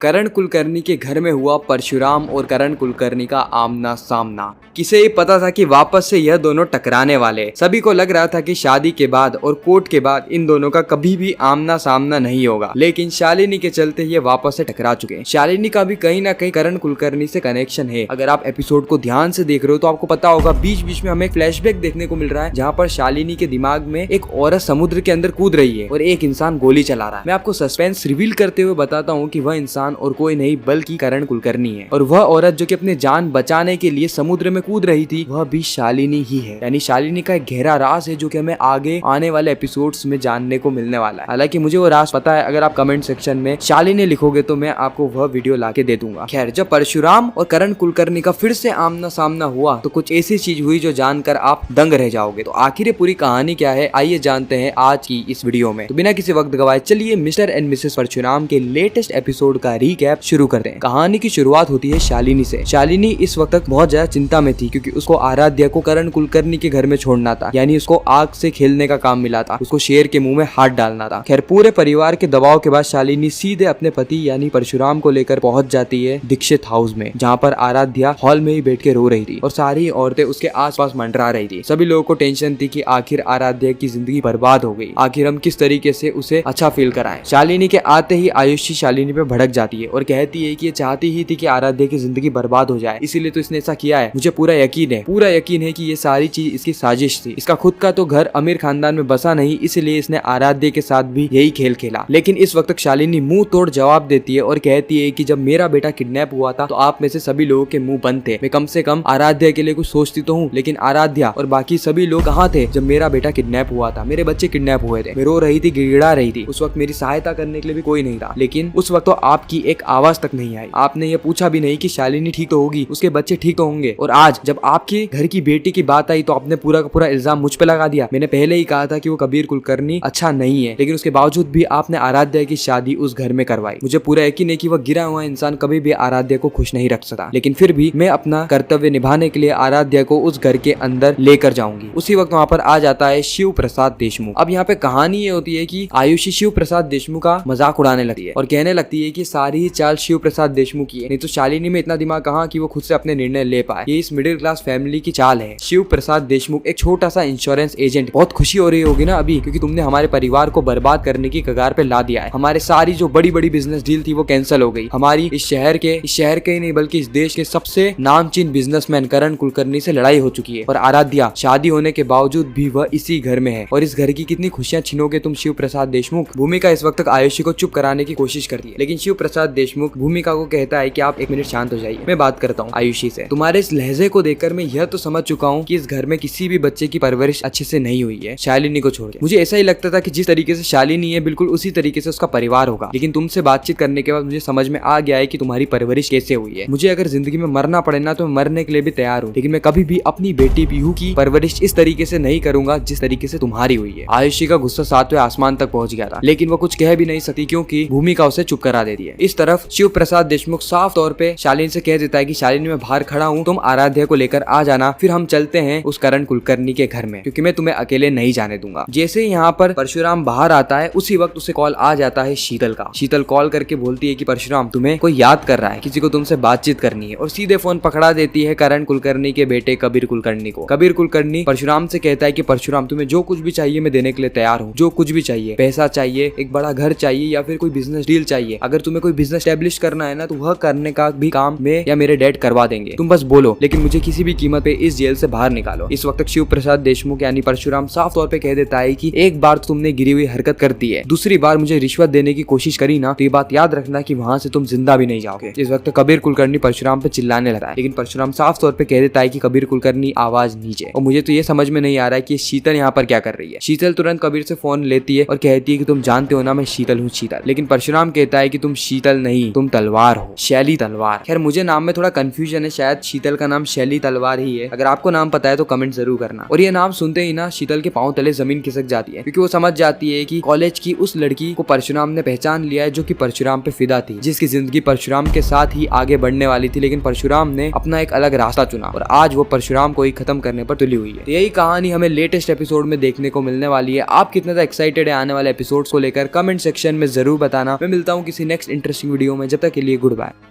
करण कुलकर्णी के घर में हुआ परशुराम और करण कुलकर्णी का आमना सामना। किसे ये पता था कि वापस से यह दोनों टकराने वाले। सभी को लग रहा था कि शादी के बाद और कोर्ट के बाद इन दोनों का कभी भी आमना सामना नहीं होगा, लेकिन शालिनी के चलते ये वापस से टकरा चुके हैं। शालिनी का भी कहीं ना कहीं करण कुलकर्णी से कनेक्शन है। अगर आप एपिसोड को ध्यान से देख रहे हो तो आपको पता होगा बीच बीच में हमें एक फ्लैशबैक देखने को मिल रहा है, जहाँ पर शालिनी के दिमाग में एक औरत समुद्र के अंदर कूद रही है और एक इंसान गोली चला रहा है। मैं आपको सस्पेंस रिवील करते हुए बताता हूँ कि वह इंसान और कोई नहीं बल्कि करण कुलकर्णी है, और वह औरत जो कि अपने जान बचाने के लिए समुद्र में कूद रही थी वह भी शालिनी ही है। यानी शालिनी का एक गहरा राज है जो कि हमें आगे आने वाले एपिसोड्स में जानने को मिलने वाला है। हालांकि मुझे वो राज पता है, अगर आप कमेंट सेक्शन में शालिनी लिखोगे तो मैं आपको वह वीडियो लाके दे दूंगा। खैर, जब परशुराम और करण कुलकर्णी का फिर से आमना सामना हुआ तो कुछ ऐसी चीज हुई जो जानकर आप दंग रह जाओगे। तो आखिर पूरी कहानी क्या है, आइए जानते हैं आज की इस वीडियो में। तो बिना किसी वक्त गवाए चलिए मिस्टर एंड मिसेस परशुराम के लेटेस्ट एपिसोड का रीकैप शुरू करते हैं। कहानी की शुरुआत होती है शालिनी से। शालिनी इस वक्त तक बहुत ज्यादा चिंता में थी क्योंकि उसको आराध्या को करण कुलकर्णी के घर में छोड़ना था, यानी उसको आग से खेलने का काम मिला था, उसको शेर के मुंह में हाथ डालना था। खैर, पूरे परिवार के दबाव के बाद शालिनी सीधे अपने पति यानी परशुराम को लेकर पहुंच जाती है दीक्षित हाउस में, जहाँ पर आराध्या हॉल में ही बैठ के रो रही थी और सारी औरतें उसके आसपास मंडरा रही थी। सभी लोगों को टेंशन थी कि आखिर आराध्या की जिंदगी बर्बाद हो गई, आखिर हम किस तरीके से उसे अच्छा फील कराएं। शालिनी के आते ही आयुषी शालिनी पे भड़क जाती है और कहती है कि ये चाहती ही थी कि आराध्या की जिंदगी बर्बाद हो जाए, इसीलिए तो इसने ऐसा किया है। मुझे पूरा यकीन है कि ये सारी चीज इसकी साजिश थी। इसका खुद का तो घर अमीर खानदान में बसा नहीं, इसलिए इसने आराध्या के साथ भी यही खेल खेला। लेकिन इस वक्त शालिनी मुंह तोड़ जवाब देती है और कहती है कि जब मेरा बेटा किडनैप हुआ था तो आप में से सभी लोगों के मुंह बंद थे। मैं कम से कम आराध्या के लिए कुछ सोचती तो हूँ, लेकिन आराध्या और बाकी सभी लोग कहाँ थे जब मेरा बेटा किडनैप हुआ था। मेरे बच्चे किडनैप हुए थे, मैं रो रही थी, गिड़गिड़ा रही थी। उस वक्त मेरी सहायता करने के लिए भी कोई नहीं था, लेकिन उस वक्त तो आपकी एक आवाज तक नहीं आई। आपने ये पूछा भी नहीं कि शालिनी ठीक तो होगी, उसके बच्चे ठीक तो होंगे। और आज जब आपके घर की बेटी की बात आई तो आपने पूरा का पूरा इल्जाम मुझ पे लगा दिया। मैंने पहले ही कहा था कि वो कबीर कुलकर्णी अच्छा नहीं है, लेकिन उसके बावजूद भी आपने आराध्या की शादी उस घर में करवाई। मुझे पूरा यकीन है कि वह गिरा हुआ इंसान कभी भी आराध्या को खुश नहीं रख सकता, लेकिन फिर भी मैं अपना कर्तव्य निभाने के लिए आराध्या को उस घर के अंदर लेकर जाऊंगी। उसी वक्त वहाँ पर आ जाता है शिव प्रसाद देशमुख। अब यहाँ पे कहानी ये होती है कि आयुषी शिव प्रसाद देशमुख का मजाक उड़ाने लगती है और कहने लगती है कि सारी ही चाल शिव प्रसाद देशमुख की है, नहीं तो शालिनी में इतना दिमाग कहाँ कि वो खुद से अपने निर्णय ले पाए। ये इस मिडिल क्लास फैमिली की चाल है। शिव प्रसाद देशमुख एक छोटा सा इंश्योरेंस एजेंट। बहुत खुशी हो रही होगी ना अभी, क्योंकि तुमने हमारे परिवार को बर्बाद करने की कगार पे ला दिया है। हमारे सारी जो बड़ी बड़ी बिजनेस डील थी वो कैंसिल हो गई। हमारी इस शहर के ही नहीं बल्कि इस देश के सबसे नामचीन बिजनेसमैन करण कुलकर्णी से लड़ाई हो चुकी है, और आराध्या शादी होने के बावजूद भी वह इसी घर में है। और इस घर की कितनी खुशियां छीनोगे तुम शिव प्रसाद देशमुख। भूमिका इस वक्त तक आयुषी को चुप कराने की कोशिश करती है, लेकिन शिव प्रसाद देशमुख भूमिका को कहता है कि आप एक मिनट शांत हो जाइए, मैं बात करता हूँ आयुषी से। तुम्हारे इस लहजे को देखकर मैं यह तो समझ चुका हूँ कि इस घर में किसी भी बच्चे की परवरिश अच्छे से नहीं हुई है शालिनी को छोड़ के। मुझे ऐसा ही लगता था कि जिस तरीके से शालिनी है बिल्कुल उसी तरीके से उसका परिवार होगा, लेकिन तुमसे बातचीत करने के बाद मुझे समझ में आ गया है कि तुम्हारी परवरिश कैसे हुई है। मुझे अगर जिंदगी में मरना पड़े ना तो मैं मरने के लिए भी तैयार हूँ, लेकिन मैं कभी भी अपनी बेटी पीहू की परवरिश इस तरीके से नहीं करूंगा जिस तरीके से तुम्हारी हुई है। आयुषी का गुस्सा 7वें आसमान तक पहुंच गया था, लेकिन वो कुछ कह भी नहीं सकती क्योंकि भूमिका उसे चुप करा देती है। इस तरफ शिव प्रसाद देशमुख साफ तौर पे शालिनी से कह देता है कि शालिनी मैं बाहर खड़ा हूँ, तुम आराध्या को लेकर आ जाना, फिर हम चलते हैं उस करण कुलकर्णी के घर में, क्योंकि मैं तुम्हें अकेले नहीं जाने दूंगा। जैसे यहाँ पर परशुराम बाहर आता है उसी वक्त उसे कॉल आ जाता है शीतल का। शीतल कॉल करके बोलती है कि परशुराम तुम्हें कोई याद कर रहा है, किसी को तुमसे बातचीत करनी है, और सीधे फोन पकड़ा देती है करण कुलकर्णी के बेटे कबीर कुलकर्णी को। कबीर कुलकर्णी परशुराम से कहता है कि परशुराम तुम्हें जो कुछ भी चाहिए मैं देने के लिए तैयार हूँ, जो कुछ भी चाहिए, पैसा चाहिए, एक बड़ा घर चाहिए, या फिर कोई बिजनेस डील चाहिए। अगर तुम्हें कोई बिजनेस एस्टेब्लिश करना है ना तो वह करने का भी काम मैं या मेरे डैड करवा देंगे, तुम बस बोलो, लेकिन मुझे किसी भी कीमत पे इस जेल से बाहर निकालो। इस वक्त शिव प्रसाद देशमुख यानी परशुराम साफ तौर पे कह देता है कि एक बार तो तुमने गिरी हुई हरकत कर दी है, दूसरी बार मुझे रिश्वत देने की कोशिश करी ना तो ये बात याद रखना कि वहां से तुम जिंदा भी नहीं जाओगे। इस वक्त कबीर कुलकर्णी परशुराम पे चिल्लाने लगा है, लेकिन परशुराम साफ तौर पे कह देता है कि कबीर कुलकर्णी आवाज नीचे। और मुझे तो ये समझ में नहीं आ रहा है कि शीतल यहाँ पर क्या कर रही है। शीतल तुरंत कबीर से फोन लेती है और कहती है कि तुम जानते हो ना मैं शीतल हूँ शीतल, लेकिन परशुराम कहता है कि तुम शीतल नहीं, तुम तलवार हो, शैली तलवार। खैर मुझे नाम में थोड़ा कंफ्यूजन है, शायद शीतल का नाम शैली तलवार ही है। अगर आपको नाम पता है तो कमेंट जरूर करना। और ये नाम सुनते ही ना शीतल के पांव तले जमीन खिसक जाती है, क्योंकि वो समझ जाती है कि कॉलेज की उस लड़की को परशुराम ने पहचान लिया है जो कि परशुराम पे फिदा थी, जिसकी जिंदगी परशुराम के साथ ही आगे बढ़ने वाली थी, लेकिन परशुराम ने अपना एक अलग रास्ता चुना और आज वो परशुराम को ही खत्म करने पर तुली हुई है। तो यही कहानी हमें लेटेस्ट एपिसोड में देखने को मिलने वाली है। आप कितना एक्साइटेड है आने वाले एपिसोड्स को लेकर कमेंट सेक्शन में जरूर बताना। मैं मिलता हूँ किसी नेक्स्ट इंटरेस्टिंग वीडियो में। जब तक के लिए गुड बाय।